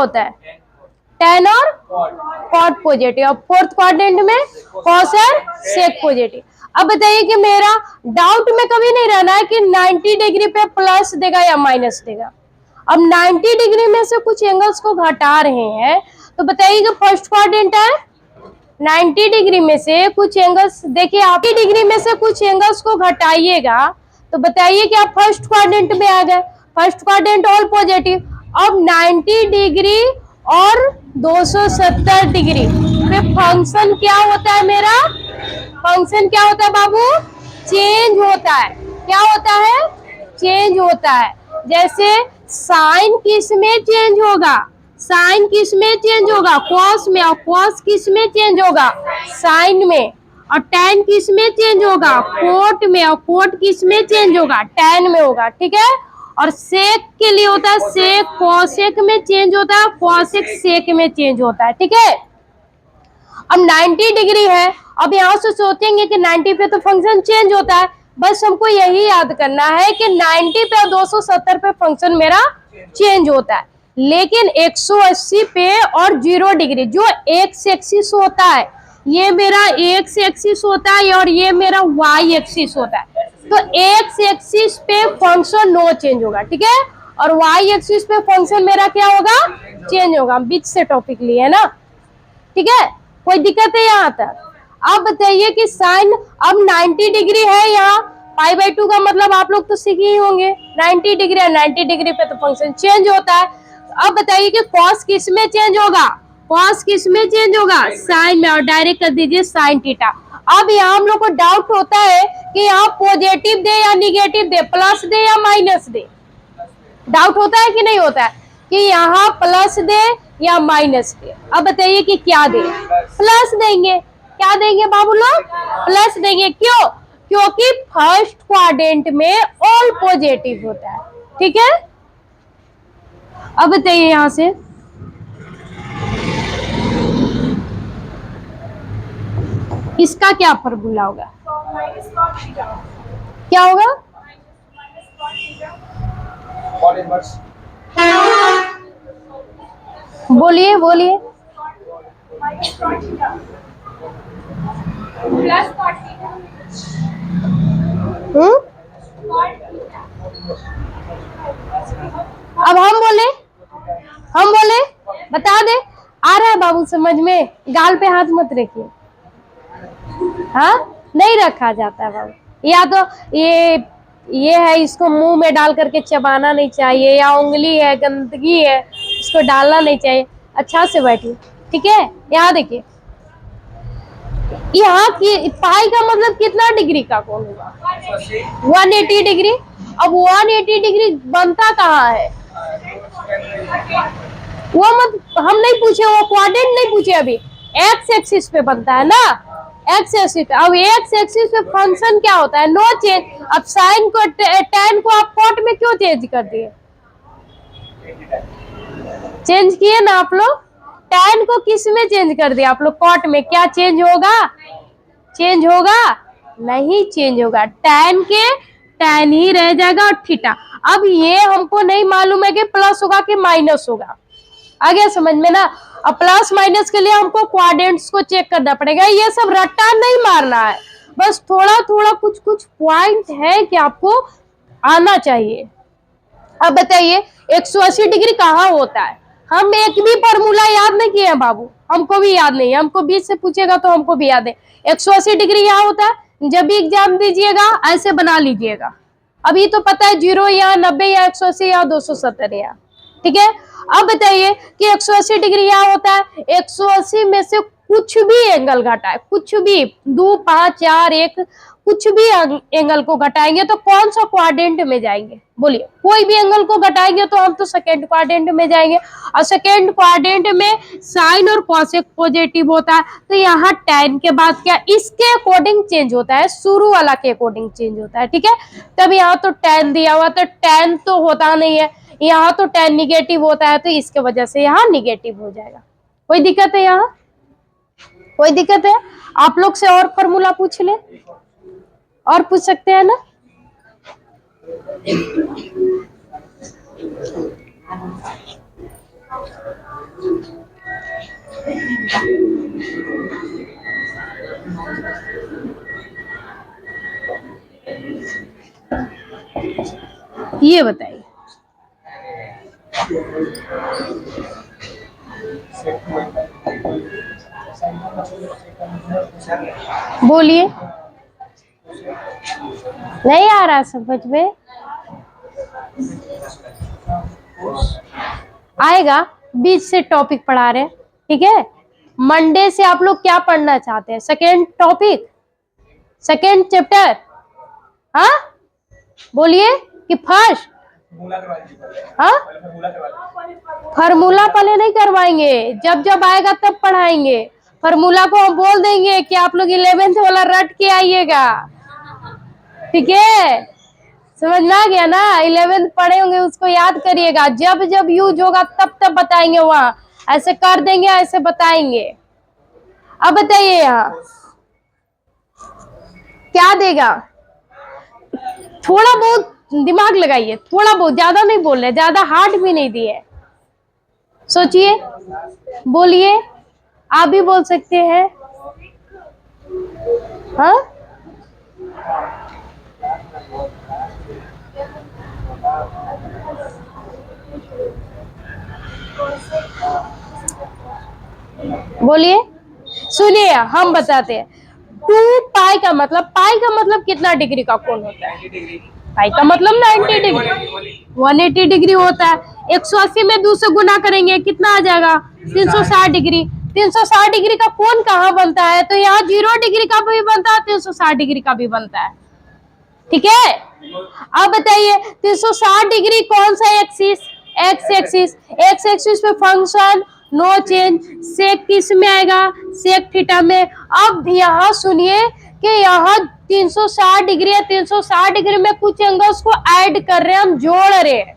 होता है? tan और cot पॉजिटिव। अब फोर्थ क्वाड्रेंट में cos और sec पॉजिटिव। अब बताइए कि मेरा डाउट में कभी नहीं रहना है कि 90 डिग्री पे प्लस देगा या माइनस देगा। अब 90 डिग्री में से कुछ एंगल्स को घटा रहे हैं, तो बताइए कि फर्स्ट क्वाड्रेंट है, 90 डिग्री में से कुछ एंगल्स, देखिए आप 90 डिग्री में से कुछ एंगल्स को घटाइएगा तो बताइए कि आप फर्स्ट क्वाड्रेंट में आ गए। First quadrant all positive. अब 90 डिग्री और 270 डिग्री पे फंक्शन क्या होता है मेरा? फंक्शन क्या होता है बाबू? चेंज होता है। क्या होता है? चेंज होता है। जैसे साइन किस में चेंज होगा? साइन किस में चेंज होगा? कॉस में। और कॉस किस में चेंज होगा? साइन में। और टैन किस में चेंज होगा? कोट में। और कोट किस में चेंज होगा? टैन में होगा। ठीक है। और सेक के लिए होता है सेक, कॉसेक में चेंज होता है, कॉसेक सेक में चेंज होता है। ठीक है। अब 90 डिग्री है, अब यहाँ से सोचेंगे कि 90 पे तो फंक्शन चेंज होता है। बस हमको यही याद करना है कि 90 पे और 270 पे फंक्शन मेरा चेंज होता है, लेकिन 180 पे और 0 डिग्री जो एक्स एक्सिस होता है, ये मेरा एक्स एक्सिस होता है और ये मेरा वाई एक्सिस होता है। तो एक्स एक्सिस पे फंक्शन नो चेंज होगा। ठीक है। और वाई एक्सिस पे फंक्शन मेरा क्या होगा? चेंज होगा। बीच से टॉपिक लिए है ना। ठीक है। कोई दिक्कत है यहाँ तक? अब बताइए कि साइन अब 90 डिग्री है, यहाँ π/2 का मतलब आप लोग तो सीखे ही होंगे। 90 डिग्री है, 90 डिग्री पे तो फंक्शन चेंज होता है। अब बताइए कि कॉस किस में चेंज होगा? कॉस किस में चेंज होगा? साइन में। और डायरेक्ट कर दीजिए साइन थीटा। अब यहाँ हम लोग को डाउट होता है कि यहाँ पॉजिटिव दे या निगेटिव दे, प्लस दे या माइनस दे। डाउट होता है कि नहीं होता है कि यहाँ प्लस दे या माइनस दे? अब बताइए कि क्या दे? प्लस देंगे। क्या देंगे बाबू लोग? प्लस देंगे। क्यों? क्योंकि फर्स्ट क्वाड्रेंट में ऑल पॉजिटिव होता है। ठीक है। अब बताइए यहां से इसका क्या फॉर्मूला होगा? क्या होगा? बोलिए बोलिए। अब हम बोले बता दे। आ रहा है बाबू समझ में? गाल पे हाथ मत रखिए। हाँ, नहीं रखा जाता है बाबू। या तो ये है, इसको मुंह में डाल करके चबाना नहीं चाहिए, या उंगली है, गंदगी है, इसको डालना नहीं चाहिए। अच्छा से बैठिए। ठीक है। यहाँ देखिए, यहाँ की पाई का मतलब कितना डिग्री का कोण हुआ? 180 डिग्री। अब 180 डिग्री बनता कहाँ है? वो मत हम नहीं पूछे, वो क्वाड्रेंट नहीं पूछे अभी। एक्स एक्सिस पे बनता है ना, एक्स एक्सिस पे। अब एक्स एक्सिस पे फंक्शन क्या होता है? No change. अब साइन को टैन को आप कॉट में क्यों चेंज कर दिए? चेंज किए ना आप लोग। टैन को किस में चेंज कर दिया आप लोग? कॉट में। क्या चेंज होगा? चेंज होगा? नहीं चेंज होगा। टैन के टैन ही रह जाएगा और थीटा। अब ये हमको नहीं मालूम है कि प्लस होगा कि माइनस होगा। आ गया समझ में ना? अब प्लस माइनस के लिए हमको क्वाड्रेंट्स को चेक करना पड़ेगा। ये सब रट्टा नहीं मारना है, बस थोड़ा थोड़ा कुछ कुछ पॉइंट है कि आपको आना चाहिए। अब बताइए 180 डिग्री कहाँ होता है? हम एक भी फॉर्मूला याद नहीं किए हैं बाबू, हमको भी याद नहीं है। हमको 20 से पूछेगा तो हमको भी याद है। 180 डिग्री यहाँ होता है। जब भी एग्जाम दीजिएगा ऐसे बना लीजिएगा। अभी तो पता है 0 या 90 या 180 या 270 या। ठीक है। अब बताइए कि 180 डिग्री यहाँ होता है। 180 में से कुछ भी एंगल घटाए, कुछ भी 2, 5, 4, 1, कुछ भी एंगल को घटाएंगे तो कौन सा क्वाड्रेंट में जाएंगे? बोलिए। कोई भी एंगल को घटाएंगे तो हम तो सेकेंड क्वाड्रेंट में जाएंगे। और सेकेंड क्वाड्रेंट में साइन और कॉसेक पॉजिटिव होता है, तो यहाँ टैन के बाद क्या इसके अकॉर्डिंग चेंज होता है? शुरू वाला के अकॉर्डिंग चेंज होता है। ठीक है। तब यहाँ तो टैन दिया हुआ, तो टैन तो होता नहीं है, यहाँ तो टैन निगेटिव होता है, तो इसके वजह से यहाँ निगेटिव हो जाएगा। कोई दिक्कत है यहाँ? कोई दिक्कत है? आप लोग से और फॉर्मूला पूछ ले, और पूछ सकते हैं ना? ये बताइए। बोलिए, नहीं आ रहा समझ में? आएगा, बीच से टॉपिक पढ़ा रहे हैं, ठीक है। मंडे से आप लोग क्या पढ़ना चाहते हैं? सेकेंड टॉपिक, सेकेंड चैप्टर, हाँ बोलिए कि फर्स्ट? हाँ, फार्मूला पहले नहीं करवाएंगे, जब जब आएगा तब पढ़ाएंगे। फार्मूला को हम बोल देंगे कि आप लोग 11th वाला रट के आइएगा, ठीक है। समझ में आ गया ना? 11th पढ़े होंगे उसको याद करिएगा, जब जब यूज होगा तब तब बताएंगे, वहां ऐसे कर देंगे, ऐसे बताएंगे। अब बताइए यहाँ क्या देगा? थोड़ा बहुत दिमाग लगाइए, थोड़ा बहुत, ज्यादा नहीं बोल रहे, ज्यादा हार्ड भी नहीं दिए। सोचिए, बोलिए, आप भी बोल सकते हैं। हाँ, बोलिए, सुनिए हम बताते हैं। 2 पाई का मतलब कितना डिग्री का कोण होता है? पाई का मतलब 90 डिग्री, 180 डिग्री होता है। 180 में 2 से गुना करेंगे, कितना आ जाएगा? 360 डिग्री। 360 डिग्री का कोण कहाँ बनता है? तो यहाँ 0 डिग्री का भी बनता है, 360 डिग्री का भी बनता है, ठीक है। अब बताइए 360 डिग्री कौन सा axis? X axis. X axis पे फंक्शन नो चेंज, सेक किस में आएगा? सेक थीटा में। अब यहाँ सुनिए कि यहाँ 360 डिग्री है, 360 डिग्री में कुछ एंगल्स को ऐड कर रहे हैं, हम जोड़ रहे हैं।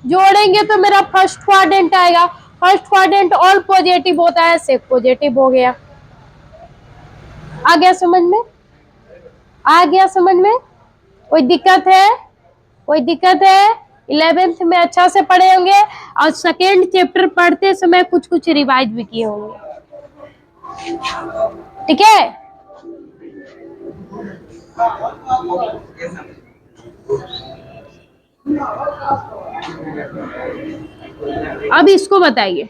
जोड़ेंगे तो मेरा फर्स्ट क्वाड्रेंट आएगा। फर्स्ट क्वाड्रेंट ऑल पॉजिटिव होता है, सेक पॉजिटिव हो गया। आ गया समझ में? आ गया समझ में? कोई दिक्कत है? कोई दिक्कत है? 11th में अच्छा से पढ़े होंगे और सेकेंड चैप्टर पढ़ते समय कुछ कुछ रिवाइज भी किए होंगे, ठीक है। अब इसको बताइए,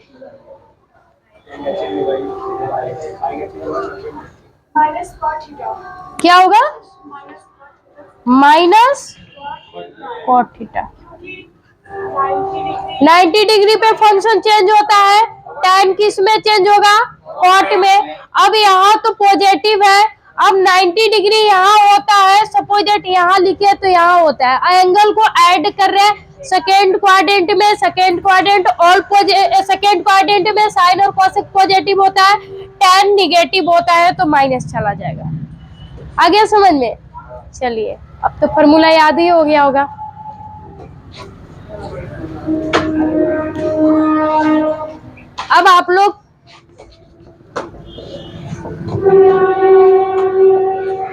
क्या होगा? Minus cot theta. 90 डिग्री पे फंक्शन चेंज होता है, tan किस में चेंज होगा? कॉट में। अब यहाँ तो पॉजिटिव है, अब 90 डिग्री यहाँ होता है, सपोज दैट यहाँ लिखे तो यहाँ होता है। एंगल को ऐड कर रहे हैं सेकेंड क्वाड्रेंट में, second quadrant all second quadrant में साइन और कोसेक पॉजिटिव होता है, tan निगेटिव होता है, तो माइनस चला जाएगा। आ गया समझ में? चलिए, अब तो फॉर्मूला याद ही हो गया होगा। अब आप लोग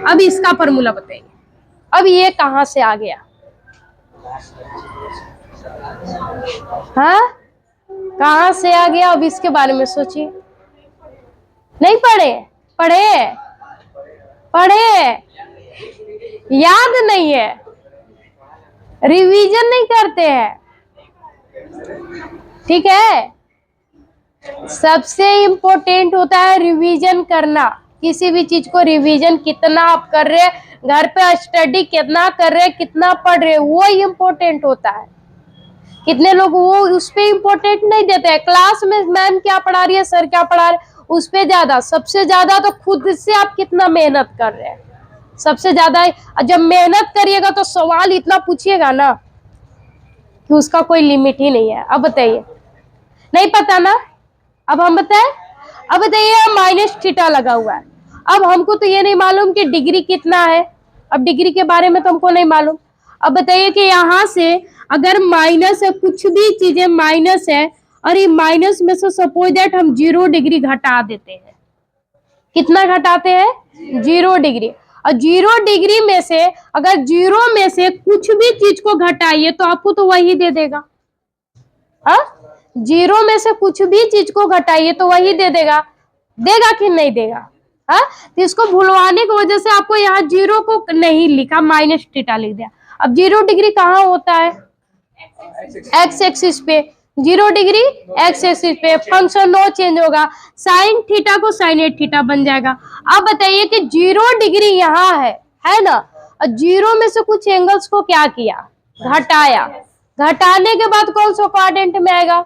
अब इसका फॉर्मूला बताइए। अब ये कहां से आ गया? हाँ, कहां से आ गया? अब इसके बारे में सोचिए। नहीं पढ़े? पढ़े? पढ़े? याद नहीं है, रिवीजन नहीं करते हैं, ठीक है। सबसे इम्पोर्टेंट होता है रिवीजन करना। किसी भी चीज को रिवीजन कितना आप कर रहे हैं, घर पे स्टडी कितना कर रहे हैं, कितना पढ़ रहे हैं, वो इम्पोर्टेंट होता है। कितने लोग वो उस पे इम्पोर्टेंट नहीं देते हैं। क्लास में मैम क्या पढ़ा रही है, सर क्या पढ़ा रहे, उस पे ज्यादा, सबसे ज्यादा तो खुद से आप कितना मेहनत कर रहे हैं, सबसे ज्यादा। जब मेहनत करिएगा तो सवाल इतना पूछिएगा ना कि उसका कोई लिमिट ही नहीं है। अब बताइए, नहीं पता ना? अब हम बताएं। अब बताइए माइनस थीटा लगा हुआ है। अब हमको तो ये नहीं मालूम कि डिग्री कितना है, अब डिग्री के बारे में तो हमको नहीं मालूम। अब बताइए कि यहाँ से अगर माइनस है, कुछ भी चीजें माइनस है, और ये माइनस में से सपोज दैट हम 0 डिग्री घटा देते हैं। कितना घटाते हैं? 0 डिग्री। और 0 डिग्री में से अगर 0 में से कुछ भी चीज को घटाइए तो आपको तो वही दे देगा। हाँ, जीरो में से कुछ भी चीज को घटाइए तो वही दे देगा, देगा कि नहीं देगा? हाँ, तो इसको भूलवाने की वजह से आपको यहाँ जीरो को नहीं लिखा, माइनस थीटा लिख दिया। अब 0 डिग्री कहाँ होता है? एक्स एक्सिस पे। 0 डिग्री एक्स एक्सिस पे, फंक्शन नो चेंज होगा, साइन थीटा को साइन 8 थीटा बन जाएगा। अब बताइए कि 0 डिग्री यहाँ है ना, और जीरो में से कुछ एंगल्स को क्या किया? घटाया। घटाने के बाद कौन सा क्वाड्रेंट में आएगा?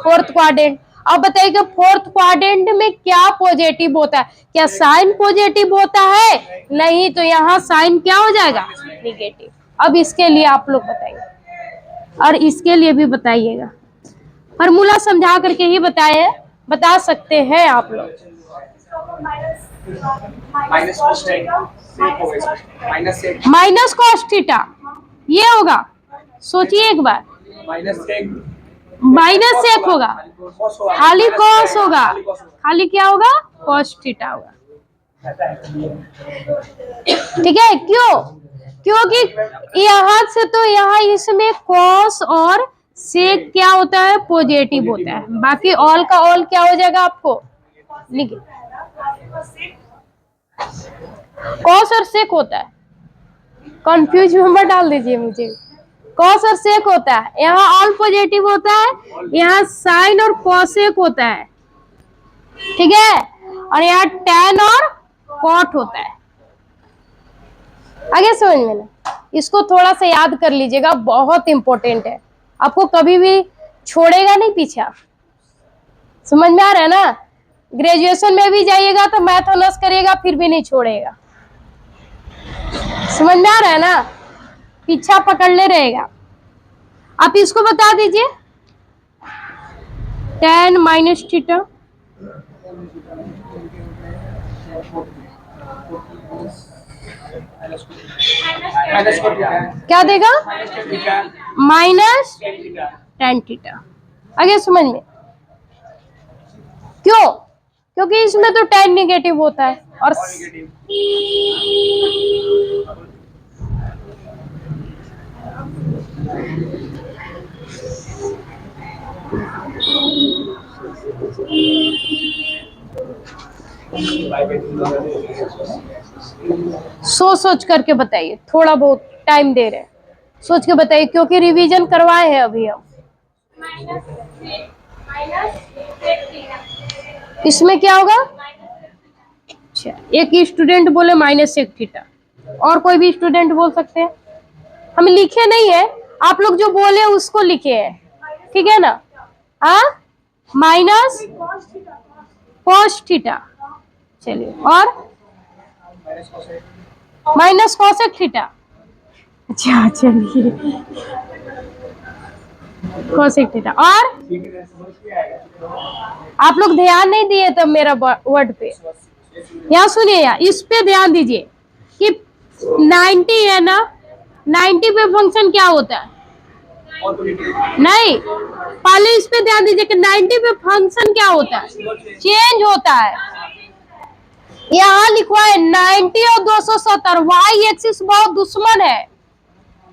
Fourth quadrant. अब बताइए कि फोर्थ क्वाड्रेंट में क्या पॉजिटिव होता है? क्या साइन पॉजिटिव होता है? नहीं, तो यहाँ साइन क्या हो जाएगा? निगेटिव। अब इसके लिए आप लोग बताइए, और इसके लिए भी बताइएगा। फॉर्मूला समझा करके ही बता सकते हैं आप लोग। माइनस कॉस थीटा ये होगा, सोचिए एक बार। माइनस सेक होगा, खाली कॉस होगा, खाली क्या होगा? कॉस थीटा होगा। ठीक है, क्यों? क्योंकि यहाँ से तो यहाँ इसमें कॉस और सेक क्या होता है? पॉजिटिव होता है। बाकी ऑल का ऑल क्या हो जाएगा आपको? निगेटिव। कॉस और सेक होता है, कंफ्यूज मत डाल दीजिए मुझे। कॉस और सेक होता है, यहाँ ऑल पॉजिटिव होता है, यहाँ साइन और कॉसेक होता है, ठीक है, और यहाँ टैन और कॉट होता है। आगे समझ में ना? इसको थोड़ा सा याद कर लीजिएगा, बहुत इंपॉर्टेंट है, आपको कभी भी छोड़ेगा नहीं पीछा। समझ में आ रहा है ना? ग्रेजुएशन में भी जाइएगा तो मैथ ऑनर्स करिएगा, फिर भी नहीं छोड़ेगा। समझ में आ रहा है ना? पीछा पकड़ने रहेगा। आप इसको बता दीजिए, tan माइनस थीटा क्या देगा? Minus tan theta. आगे समझ में? क्यों? क्योंकि इसमें तो tan निगेटिव होता है और सोच करके बताइए, थोड़ा बहुत टाइम दे रहे हैं, सोच के बताइए, क्योंकि रिवीजन करवाए हैं अभी हम। इसमें क्या होगा? अच्छा, एक स्टूडेंट बोले माइनस सेक थीटा, और कोई भी स्टूडेंट बोल सकते हैं। हम लिखे नहीं है, आप लोग जो बोले उसको लिखे हैं, ठीक है ना? हाँ, माइनस कॉस थीटा, चलिए, और माइनस कॉसेक थीटा। अच्छा चलिए, कॉसेक थीटा। और आप लोग ध्यान नहीं दिए तब मेरा वर्ड पे। यहाँ सुनिए, यार इस पे ध्यान दीजिए कि 90 है ना, 90 पे फंक्शन क्या होता है? नहीं, पहले इस पे ध्यान दीजिए कि 90 पे फंक्शन क्या होता है? चेंज होता है। यहाँ लिखवा है 90 और 270, वाई एक्सिस बहुत दुश्मन है,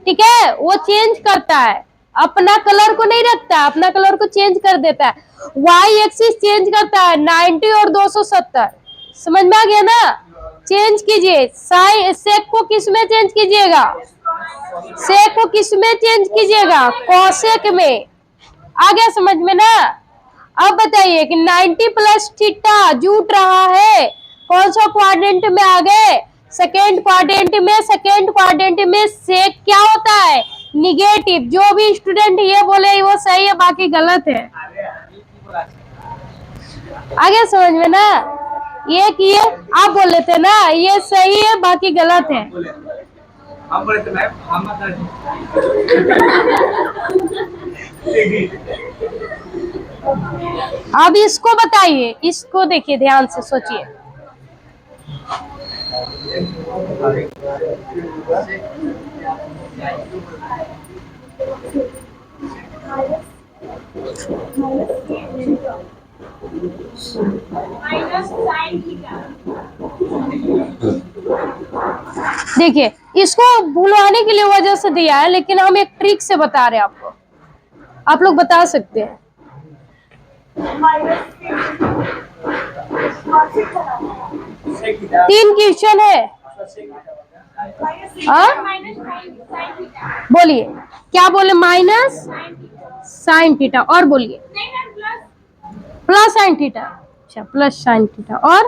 ठीक है, वो चेंज करता है, अपना कलर को नहीं रखता, अपना कलर को चेंज कर देता है। वाई एक्सिस चेंज करता है 90 और 270, समझ में आ गया ना? चेंज कीजिए, साइन सेक को किस में चेंज कीजिएगा? सेक को किस में चेंज कीजिएगा? कॉसेक में। आ गया समझ में ना? अब बताइए कि 90 प्लस थीटा जुट रहा है, कौन सा क्वाड्रेंट में आ गए? सेकेंड क्वाड्रेंट में। सेकेंड क्वाड्रेंट में सेक क्या होता है? निगेटिव। जो भी स्टूडेंट ये बोले वो सही है, बाकी गलत है। आगे समझ में ना? ये किए आप बोल लेते थे ना, ये सही है बाकी गलत है। हम बोले थे मैम, हम अब इसको बताइए, इसको देखिए, ध्यान से सोचिए। देखिए, इसको भूलवाने के लिए वजह से दिया है, लेकिन हम एक ट्रिक से बता रहे हैं आपको, आप लोग बता सकते हैं। तीन क्वेश्चन है। बोलिए क्या बोले? Minus sine theta. और बोलिए प्लस साइन थीटा। अच्छा प्लस साइन थीटा। और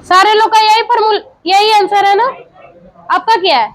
सारे लोग का यही फॉर्मूला, यही आंसर है ना? आपका क्या है?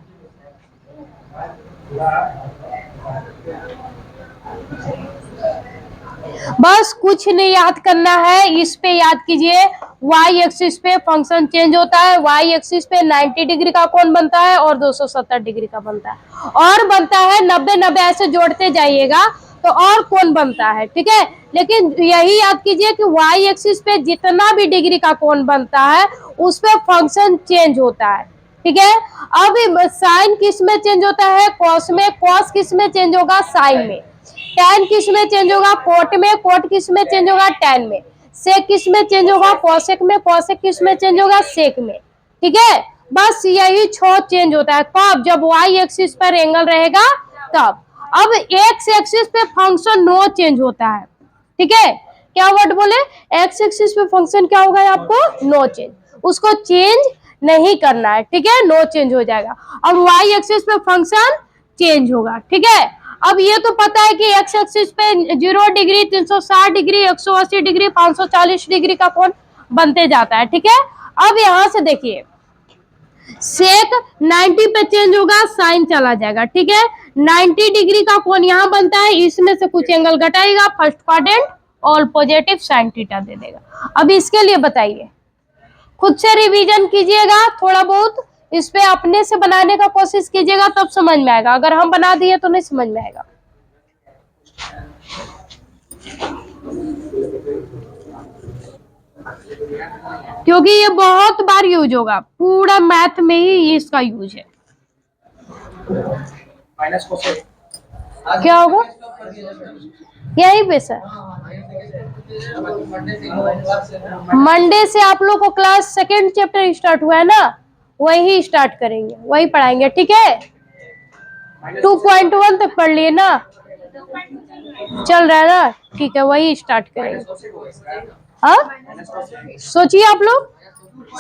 बस कुछ नहीं याद करना है, इस पे याद कीजिए। y एक्सिस पे फंक्शन चेंज होता है, y एक्सिस पे 90 डिग्री का कोण बनता है और 270 डिग्री का बनता है, और बनता है 90-90, ऐसे जोड़ते जाइएगा तो और कोण बनता है, ठीक है। लेकिन यही याद कीजिए कि y एक्सिस पे जितना भी डिग्री का कोण बनता है उस पे फंक्शन चेंज होता है, ठीक है। अब साइन किस में चेंज होता है? कॉस में। कॉस किस में चेंज होगा? साइन में। टैन किस में चेंज होगा? कोट में। कोट किस में चेंज होगा? टैन में। सेक किस में चेंज होगा? कोसेक में। कोसेक किस में चेंज होगा? सेक में, ठीक है। बस यही 6 चेंज होता है। कब? जब वाई एक्सिस पर एंगल रहेगा तब। अब एक्स एक्सिस पे फंक्शन नो चेंज होता है, ठीक है। क्या वर्ड बोले? एक्स एक्सिस पे फंक्शन क्या होगा आपको? No change. उसको चेंज नहीं करना है, ठीक है, नो चेंज हो जाएगा। अब वाई एक्सिस पे फंक्शन चेंज होगा, ठीक है। अब ये तो पता है कि एक्स एक्सिस पे 0 डिग्री, 360 डिग्री, 180 डिग्री, 540 डिग्री का कोण बनते जाता है, ठीक है। अब यहां से देखिए, सेक 90 पे चेंज होगा, साइन चला जाएगा, ठीक है। 90 डिग्री का कोण यहाँ बनता है, इसमें से कुछ एंगल घटाएगा, first quadrant all positive sine theta दे देगा। अब इसके लिए बताइए, खुद से रिवीजन कीजिएगा थोड़ा बहुत, इस पे अपने से बनाने का कोशिश कीजिएगा, तब समझ में आएगा। अगर हम बना दिए तो नहीं समझ में आएगा। क्योंकि ये बहुत बार यूज होगा, पूरा मैथ में ही इसका यूज है। क्या होगा? यही पे सर, मंडे से आप लोग को क्लास सेकेंड चैप्टर स्टार्ट हुआ है ना, वही स्टार्ट करेंगे, वही पढ़ाएंगे, ठीक है। 2.1 तक पढ़ लिए ना, चल रहा है ना, ठीक है, वही स्टार्ट करेंगे। हाँ सोचिए आप लोग,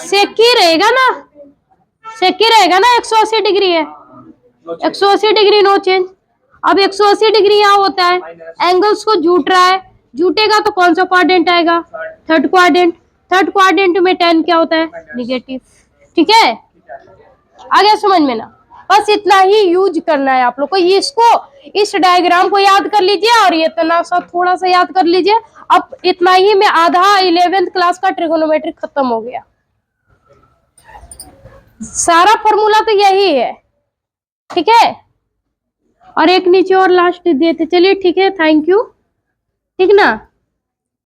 सेक ही रहेगा ना, सेक ही रहेगा ना, 180 डिग्री है, 180 डिग्री नो चेंज। अब 180 डिग्री यहाँ होता है, एंगल्स को जूट रहा है, जूटेगा तो कौन सा क्वाड्रेंट आएगा? Third quadrant. थर्ड क्वाड्रेंट में tan क्या होता है? निगेटिव, ठीक है। आ गया समझ में ना? बस इतना ही यूज करना है आप लोग को, इसको, इस डायग्राम को याद कर लीजिए और ये इतना सा थोड़ा सा याद कर लीजिए। अब इतना ही में आधा 11th क्लास का ट्रिगोनोमेट्री खत्म हो गया। सारा फॉर्मूला तो यही है, ठीक है। और एक नीचे और लास्ट दिए थे, चलिए ठीक है, थैंक यू, ठीक ना।